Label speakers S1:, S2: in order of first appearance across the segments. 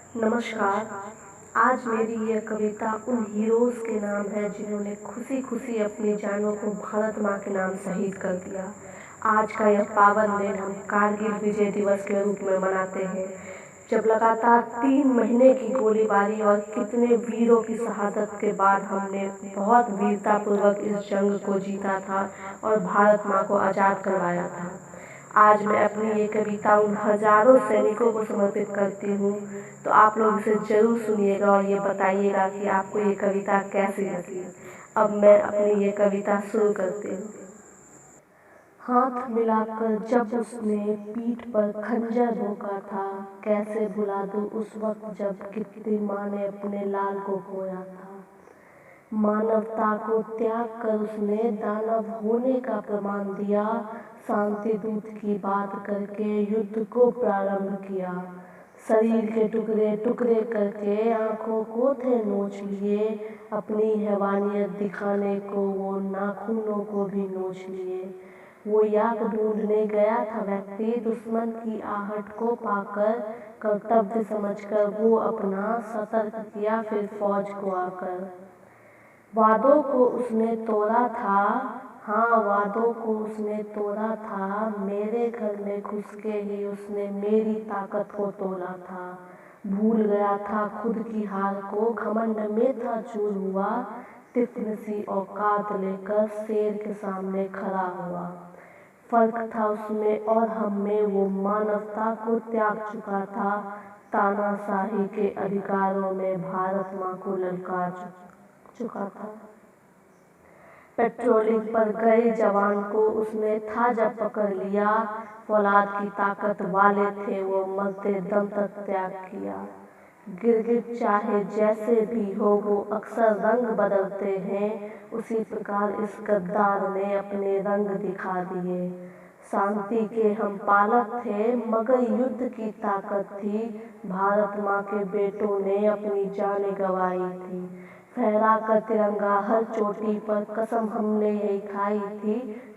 S1: नमस्कार। आज मेरी यह कविता उन हीरोज़ के नाम है जिन्होंने खुशी खुशी अपनी जानों को भारत माँ के नाम शहीद कर दिया। आज का यह पावन दिन हम कारगिल विजय दिवस के रूप में मनाते हैं, जब लगातार 3 महीने की गोलीबारी और कितने वीरों की शहादत के बाद हमने बहुत वीरतापूर्वक इस जंग को जीता था और भारत माँ को आज़ाद करवाया था। आज मैं अपनी ये कविता उन हजारों सैनिकों को समर्पित करती हूँ। तो आप लोग इसे जरूर सुनिएगा और ये बताइएगा कि आपको ये कविता कैसी लगी। अब मैं अपनी ये कविता शुरू करती हूँ। हाथ मिलाकर जब उसने पीठ पर खंजर भोंका था, कैसे भुला दूँ उस वक्त जब कितनी माँ ने अपने लाल को खोया था। मानवता को त्याग कर उसने दानव होने का प्रमाण दिया, शांति दूत की बात करके युद्ध को प्रारंभ किया। शरीर के टुकड़े टुकड़े करके आंखों को थे नोच लिए, अपनी हैवानियत दिखाने को वो नाखूनों को भी नोच लिए। वो याक ढूंढने गया था व्यक्ति, दुश्मन की आहट को पाकर कर्तव्य समझकर वो अपना सतर्क किया फिर फौज को आकर। वादों को उसने तोड़ा था, हाँ वादों को उसने तोड़ा था, मेरे घर में घुस के ही उसने मेरी ताकत को तोड़ा था। भूल गया था खुद की हार को, घमंड में था चूर हुआ, तिफ्ल सी औकात लेकर शेर के सामने खड़ा हुआ। फर्क था उसमें और हम में, वो मानवता को त्याग चुका था, तानाशाही के अधिकारों में भारत माँ को ललकार चुका था। पेट्रोलिंग पर गए जवान को उसने था जब पकड़ लिया, फौलाद की ताकत वाले थे वो, मरते दम तक त्याग किया। गिरगिट चाहे जैसे भी हो वो अक्सर रंग बदलते हैं, उसी प्रकार इस गद्दार ने अपने रंग दिखा दिए। शांति के हम पालक थे मगर युद्ध की ताकत थी, भारत माँ के बेटों ने अपनी जानें गंवाई थी। फहरा कर तिरंगा हर चोटी पर कसम हमने यही खाई थी,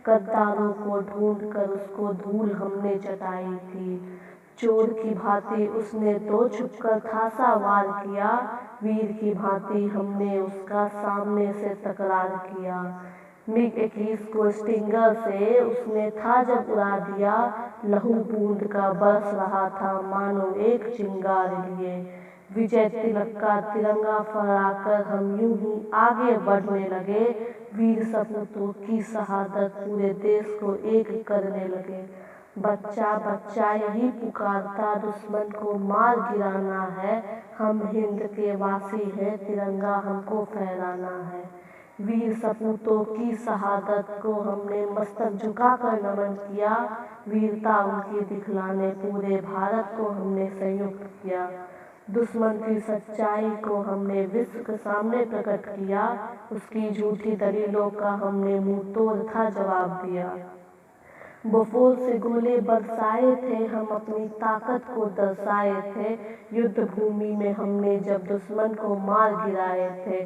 S1: गद्दारों को ढूंढ कर उसको धूल हमने चटाई थी। चोर की भांति उसने तो छुपकर ठासा वार किया, वीर की भांति हमने उसका सामने से तकरार किया। मिग 21 को स्टिंगर से उसने था जब उड़ा दिया, लहू बूंद का बरस रहा था मानो एक चिंगार लिए। विजय तिलक का तिरंगा फहराकर हम यूं ही आगे बढ़ने लगे, वीर सपूतों की शहादत पूरे देश को एक करने लगे। बच्चा बच्चा यही पुकारता दुश्मन को मार गिराना है, हम हिंद के वासी हैं तिरंगा हमको फहराना है। वीर सपूतों की शहादत को हमने मस्तक झुकाकर नमन किया, वीरता उनकी दिखलाने पूरे भारत को हमने संयुक्त किया। दुश्मन की सच्चाई को हमने विश्व के सामने प्रकट किया, उसकी झूठी दलीलों का हमने मुंह तोड़ था जवाब दिया। बफोर से गोले बरसाए थे हम अपनी ताकत को दर्शाए थे, युद्ध भूमि में हमने जब दुश्मन को मार गिराए थे।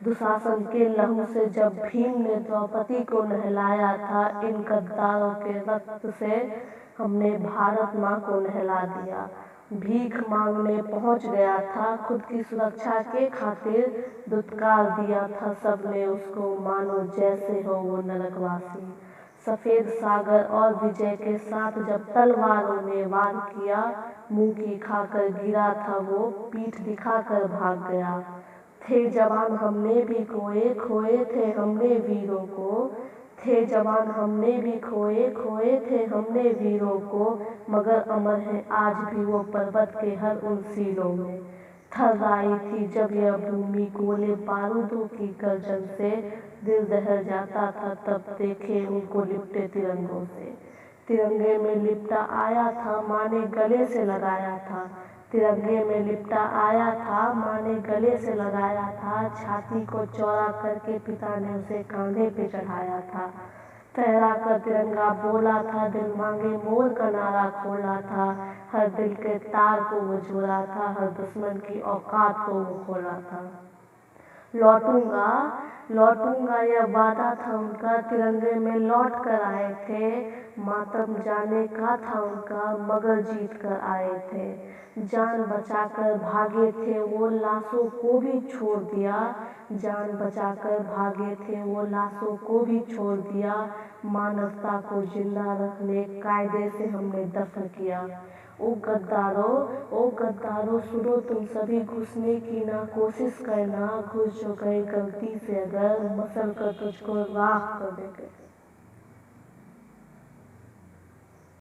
S1: दुशासन के लहू से जब भीम ने द्रौपदी को नहलाया था, इन गद्दारों के रक्त से हमने भारत माँ को नहला दिया। भीख मांगने पहुंच गया था, खुद की सुरक्षा के खातिर दुत्कार दिया था सबने उसको, मानो जैसे हो वो नरकवासी। सफेद सागर और विजय के साथ जब तलवारों ने वार किया, मुंह की खाकर गिरा था वो, पीठ दिखाकर भाग गया। थे जवान हमने भी खोए, खोए थे हमने वीरों को, थे जवान हमने भी खोए, खोए थे हमने वीरों को, मगर अमर है आज भी वो पर्वत के हर उन सीलों में। थर्राई थी जब यह भूमि गोले बारूदों की गर्जन से, दिल दहल जाता था तब देखे उनको लिपटे तिरंगों से। तिरंगे में लिपटा आया था माँ ने गले से लगाया था, तिरंगे में लिपटा आया था माँ ने गले से लगाया था, छाती को चौड़ा करके पिता ने उसे कांधे पे चढ़ाया था। फहरा कर तिरंगा बोला था, दिल मांगे मोर का नारा खोला था, हर दिल के तार को वो जोड़ा था, हर दुश्मन की औकात को वो खोला था। लौटूंगा लौटूंगा यह वादा था उनका, तिरंगे में लौट कर आए थे। मातम जाने का था उनका, मगर जीत कर आए थे। जान बचाकर भागे थे वो, लाशों को भी छोड़ दिया। जान बचाकर भागे थे वो, लाशों को भी छोड़ दिया। मानवता को जिंदा रखने कायदे से हमने दफन किया। ओ गद्दारों सुनो तुम सभी, घुसने की ना कोशिश करना। घुस जो गए गलती से अगर, मसल कर तुझको राख कर देंगे।